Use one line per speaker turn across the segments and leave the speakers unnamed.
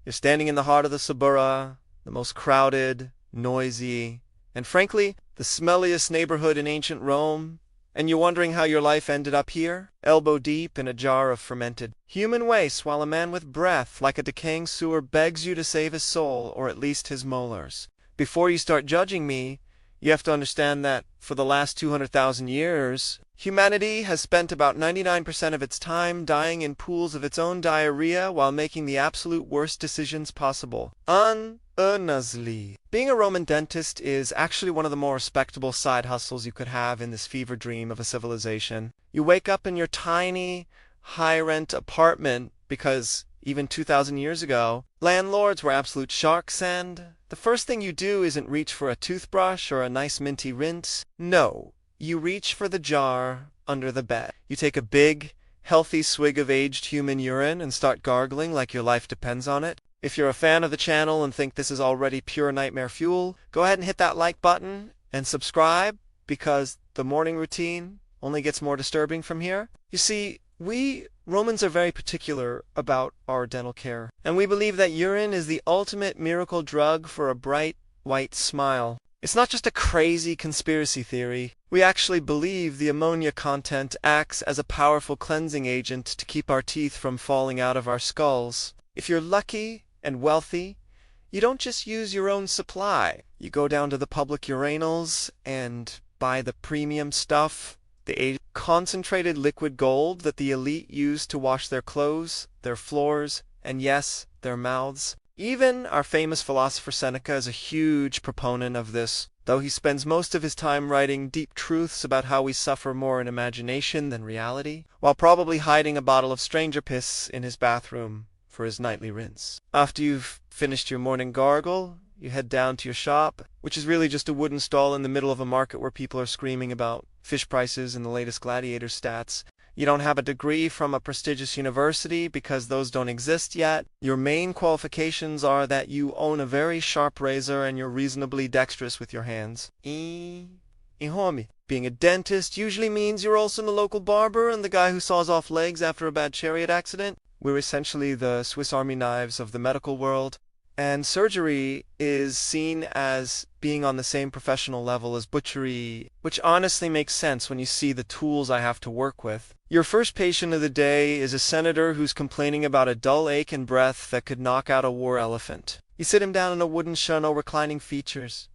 You're standing in the heart of the Subura, the most crowded, noisy, and frankly, the smelliest neighborhood in ancient Rome, and you're wondering how your life ended up here, elbow deep in a jar of fermented human waste, while a man with breath like a decaying sewer begs you to save his soul, or at least his molars. Before you start judging me, you have to understand that for the last 200,000 years, humanity has spent about 99% of its time dying in pools of its own diarrhea while making the absolute worst decisions possible. Unearnestly. Being a Roman dentist is actually one of the more respectable side hustles you could have in this fever dream of a civilization. You wake up in your tiny, high-rent apartment because even 2,000 years ago, landlords were absolute sharks, and the first thing you do isn't reach for a toothbrush or a nice minty rinse. No, you reach for the jar under the bed. You take a big, healthy swig of aged human urine and start gargling like your life depends on it. If you're a fan of the channel and think this is already pure nightmare fuel, go ahead and hit that like button and subscribe, because the morning routine only gets more disturbing from here. You see, we Romans are very particular about our dental care, and we believe that urine is the ultimate miracle drug for a bright, white smile. It's not just a crazy conspiracy theory. We actually believe the ammonia content acts as a powerful cleansing agent to keep our teeth from falling out of our skulls. If you're lucky and wealthy, you don't just use your own supply. You go down to the public urinals and buy the premium stuff, the concentrated liquid gold that the elite use to wash their clothes, their floors, and yes, their mouths. Even our famous philosopher Seneca is a huge proponent of this, though he spends most of his time writing deep truths about how we suffer more in imagination than reality, while probably hiding a bottle of stranger piss in his bathroom for his nightly rinse. After you've finished your morning gargle, you head down to your shop, which is really just a wooden stall in the middle of a market where people are screaming about fish prices and the latest gladiator stats. You don't have a degree from a prestigious university because those don't exist yet. Your main qualifications are that you own a very sharp razor and you're reasonably dexterous with your hands. Homie. Being a dentist usually means you're also the local barber and the guy who saws off legs after a bad chariot accident. We're essentially the Swiss Army knives of the medical world. And surgery is seen as being on the same professional level as butchery, which honestly makes sense when you see the tools I have to work with. Your first patient of the day is a senator who's complaining about a dull ache in breath that could knock out a war elephant. You sit him down in a wooden chair, no reclining features,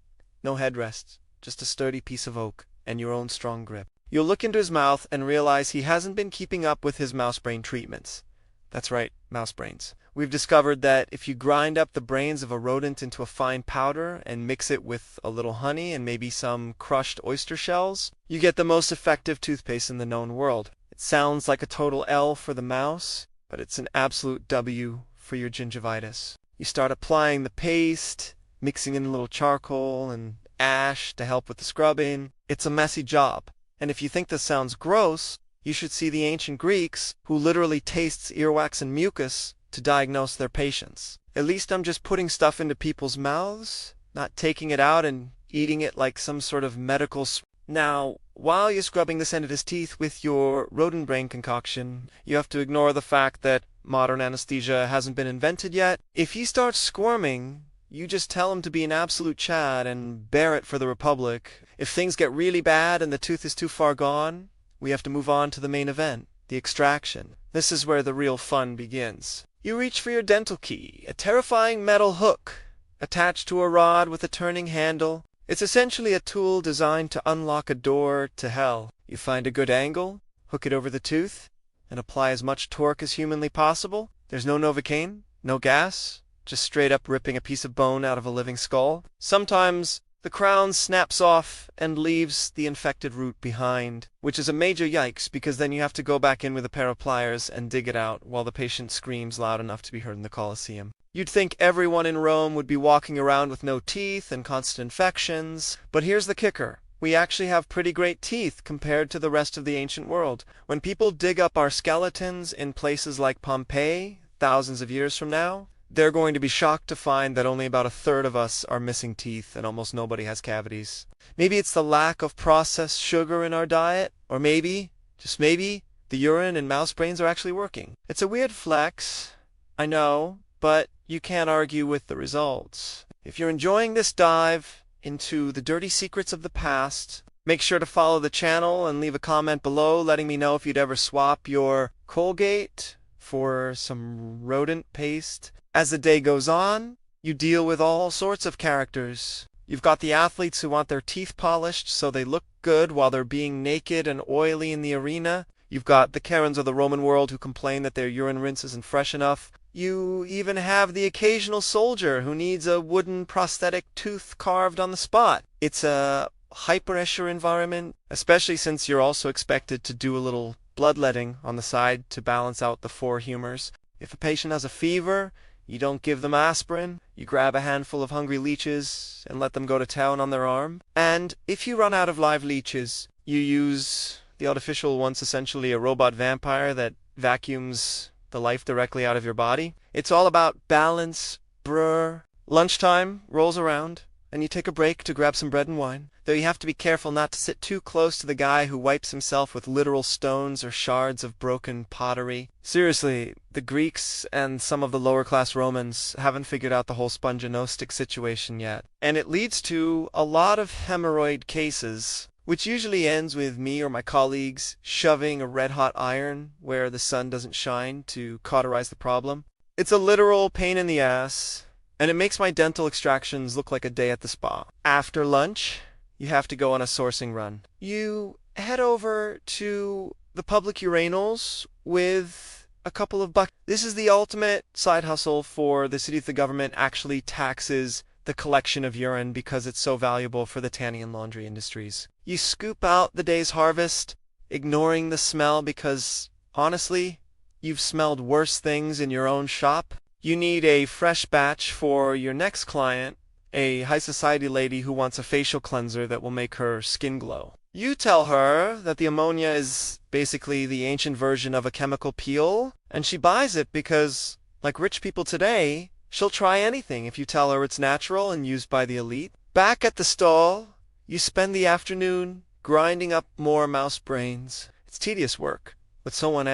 no headrests, just a sturdy piece of oak and your own strong grip. You'll look into his mouth and realize he hasn't been keeping up with his mouse brain treatments. That's right, mouse brains. We've discovered that if you grind up the brains of a rodent into a fine powder and mix it with a little honey and maybe some crushed oyster shells, you get the most effective toothpaste in the known world. It sounds like a total L for the mouse, but it's an absolute W for your gingivitis. You start applying the paste, mixing in a little charcoal and ash to help with the scrubbing. It's a messy job. And if you think this sounds gross, you should see the ancient Greeks, who literally tastes earwax and mucus to diagnose their patients. At least I'm just putting stuff into people's mouths, not taking it out and eating it like some sort of medical Now, while you're scrubbing this end of his teeth with your rodent brain concoction, you have to ignore the fact that modern anesthesia hasn't been invented yet. If he starts squirming, you just tell him to be an absolute Chad and bear it for the Republic. If things get really bad and the tooth is too far gone, we have to move on to the main event, the extraction. This is where the real fun begins. You reach for your dental key, a terrifying metal hook attached to a rod with a turning handle. It's essentially a tool designed to unlock a door to hell. You find a good angle, hook it over the tooth, and apply as much torque as humanly possible. There's no Novocaine, no gas, just straight up ripping a piece of bone out of a living skull. Sometimes the crown snaps off and leaves the infected root behind, which is a major yikes because then you have to go back in with a pair of pliers and dig it out while the patient screams loud enough to be heard in the Colosseum. You'd think everyone in Rome would be walking around with no teeth and constant infections, but here's the kicker. We actually have pretty great teeth compared to the rest of the ancient world. When people dig up our skeletons in places like Pompeii, thousands of years from now, they're going to be shocked to find that only about a third of us are missing teeth and almost nobody has cavities. Maybe it's the lack of processed sugar in our diet, or maybe, just maybe, the urine and mouse brains are actually working. It's a weird flex, I know, but you can't argue with the results. If you're enjoying this dive into the dirty secrets of the past, make sure to follow the channel and leave a comment below letting me know if you'd ever swap your Colgate for some rodent paste. As the day goes on, you deal with all sorts of characters. You've got the athletes who want their teeth polished so they look good while they're being naked and oily in the arena. You've got the Karens of the Roman world who complain that their urine rinse isn't fresh enough. You even have the occasional soldier who needs a wooden prosthetic tooth carved on the spot. It's a high-pressure environment, especially since you're also expected to do a little bloodletting on the side to balance out the four humors. If a patient has a fever, you don't give them aspirin. You grab a handful of hungry leeches and let them go to town on their arm. And if you run out of live leeches, you use the artificial one's essentially a robot vampire that vacuums the life directly out of your body. It's all about balance, brr. Lunchtime rolls around, and you take a break to grab some bread and wine, though you have to be careful not to sit too close to the guy who wipes himself with literal stones or shards of broken pottery. Seriously, the Greeks and some of the lower-class Romans haven't figured out the whole sponginostic situation yet. And it leads to a lot of hemorrhoid cases, which usually ends with me or my colleagues shoving a red-hot iron where the sun doesn't shine to cauterize the problem. It's a literal pain in the ass, and it makes my dental extractions look like a day at the spa. After lunch, you have to go on a sourcing run. You head over to the public urinals with a couple of bucks. This is the ultimate side hustle for the city if the government actually taxes the collection of urine because it's so valuable for the tanning and laundry industries. You scoop out the day's harvest, ignoring the smell because, honestly, you've smelled worse things in your own shop. You need a fresh batch for your next client, a high society lady who wants a facial cleanser that will make her skin glow. You tell her that the ammonia is basically the ancient version of a chemical peel, and she buys it because, like rich people today, she'll try anything if you tell her it's natural and used by the elite. Back at the stall, you spend the afternoon grinding up more mouse brains. It's tedious work, but someone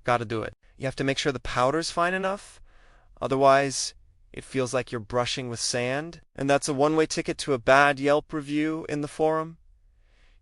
gotta do it. You have to make sure the powder's fine enough, otherwise it feels like you're brushing with sand, and that's a one-way ticket to a bad Yelp review in the forum.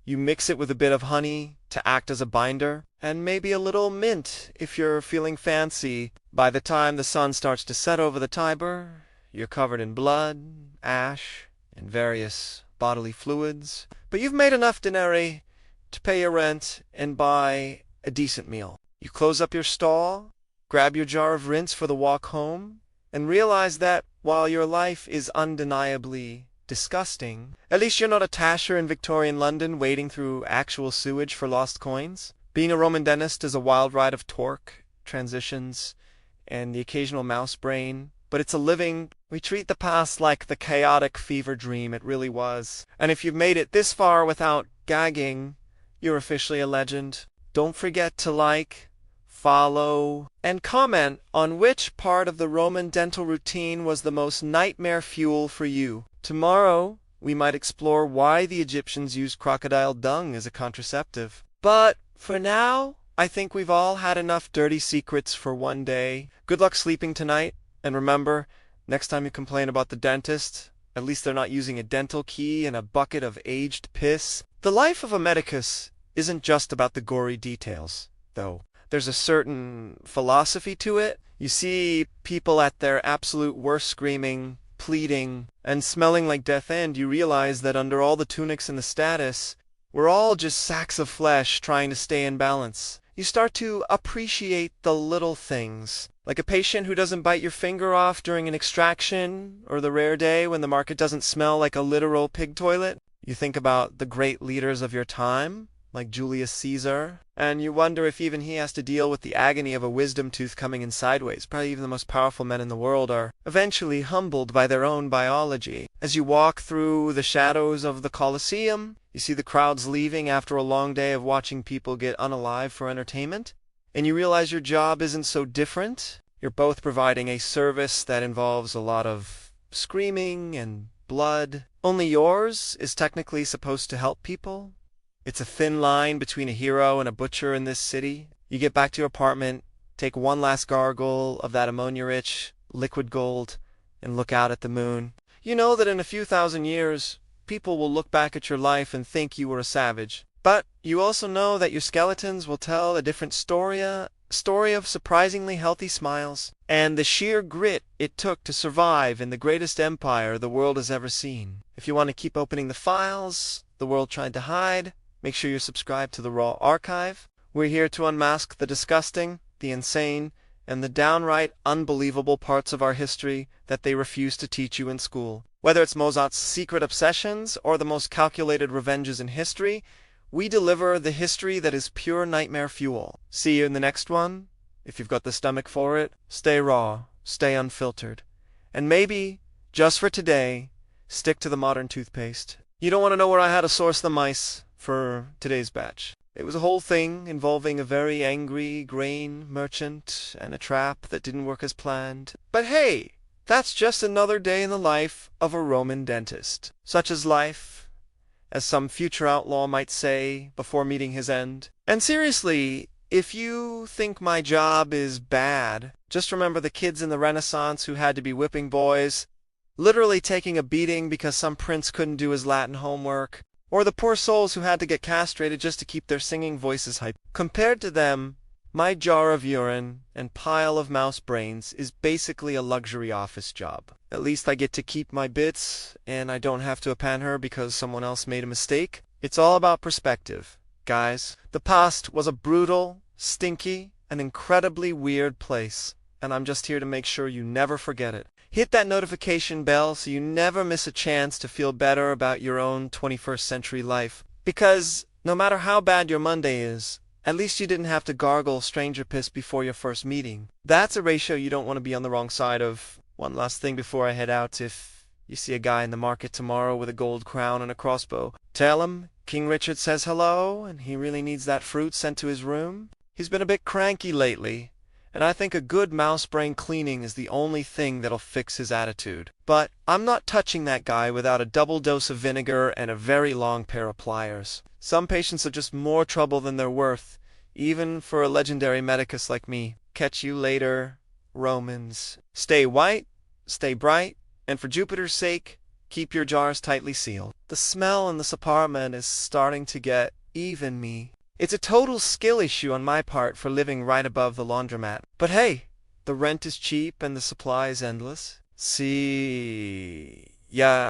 You mix it with a bit of honey to act as a binder, and maybe a little mint if you're feeling fancy. By the time the sun starts to set over the Tiber, you're covered in blood, ash, and various bodily fluids. But you've made enough denarii to pay your rent and buy a decent meal. You close up your stall, grab your jar of rinse for the walk home, and realize that while your life is undeniably disgusting, at least you're not a tasher in Victorian London wading through actual sewage for lost coins. Being a Roman dentist is a wild ride of torque, transitions, and the occasional mouse brain, but it's a living. We treat the past like the chaotic fever dream it really was. And if you've made it this far without gagging, you're officially a legend. Don't forget to like, follow, and comment on which part of the Roman dental routine was the most nightmare fuel for you. Tomorrow, we might explore why the Egyptians used crocodile dung as a contraceptive. But for now, I think we've all had enough dirty secrets for one day. Good luck sleeping tonight, and remember, next time you complain about the dentist, at least they're not using a dental key and a bucket of aged piss. The life of a medicus isn't just about the gory details, though. There's a certain philosophy to it. You see people at their absolute worst screaming, pleading, and smelling like death end, you realize that under all the tunics and the status, we're all just sacks of flesh trying to stay in balance. You start to appreciate the little things, like a patient who doesn't bite your finger off during an extraction, or the rare day when the market doesn't smell like a literal pig toilet. You think about the great leaders of your time, like Julius Caesar, and you wonder if even he has to deal with the agony of a wisdom tooth coming in sideways. Probably even the most powerful men in the world are eventually humbled by their own biology. As you walk through the shadows of the Colosseum, you see the crowds leaving after a long day of watching people get unalive for entertainment, and you realize your job isn't so different. You're both providing a service that involves a lot of screaming and blood. Only yours is technically supposed to help people. It's a thin line between a hero and a butcher in this city. You get back to your apartment, take one last gargle of that ammonia-rich liquid gold, and look out at the moon. You know that in a few thousand years, people will look back at your life and think you were a savage. But you also know that your skeletons will tell a different story of surprisingly healthy smiles, and the sheer grit it took to survive in the greatest empire the world has ever seen. If you want to keep opening the files the world tried to hide, make sure you're subscribed to the Raw Archive. We're here to unmask the disgusting, the insane, and the downright unbelievable parts of our history that they refuse to teach you in school. Whether it's Mozart's secret obsessions or the most calculated revenges in history, we deliver the history that is pure nightmare fuel. See you in the next one. If you've got the stomach for it, stay raw, stay unfiltered. And maybe, just for today, stick to the modern toothpaste. You don't want to know where I had to source the mice for today's batch. It was a whole thing involving a very angry grain merchant and a trap that didn't work as planned. But hey, that's just another day in the life of a Roman dentist. Such is life, as some future outlaw might say before meeting his end. And seriously, if you think my job is bad, just remember the kids in the Renaissance who had to be whipping boys, literally taking a beating because some prince couldn't do his Latin homework, or the poor souls who had to get castrated just to keep their singing voices hype. Compared to them, my jar of urine and pile of mouse brains is basically a luxury office job. At least I get to keep my bits, and I don't have to append her because someone else made a mistake. It's all about perspective, guys. The past was a brutal, stinky, and incredibly weird place, and I'm just here to make sure you never forget it. Hit that notification bell so you never miss a chance to feel better about your own 21st century life. Because no matter how bad your Monday is, at least you didn't have to gargle stranger piss before your first meeting. That's a ratio you don't want to be on the wrong side of. One last thing before I head out: if you see a guy in the market tomorrow with a gold crown and a crossbow, tell him King Richard says hello and he really needs that fruit sent to his room. He's been a bit cranky lately, and I think a good mouse brain cleaning is the only thing that'll fix his attitude. But I'm not touching that guy without a double dose of vinegar and a very long pair of pliers. Some patients are just more trouble than they're worth, even for a legendary medicus like me. Catch you later, Romans. Stay white, stay bright, and for Jupiter's sake, keep your jars tightly sealed. The smell in this apartment is starting to get even me. It's a total skill issue on my part for living right above the laundromat. But hey, the rent is cheap and the supply is endless. See ya.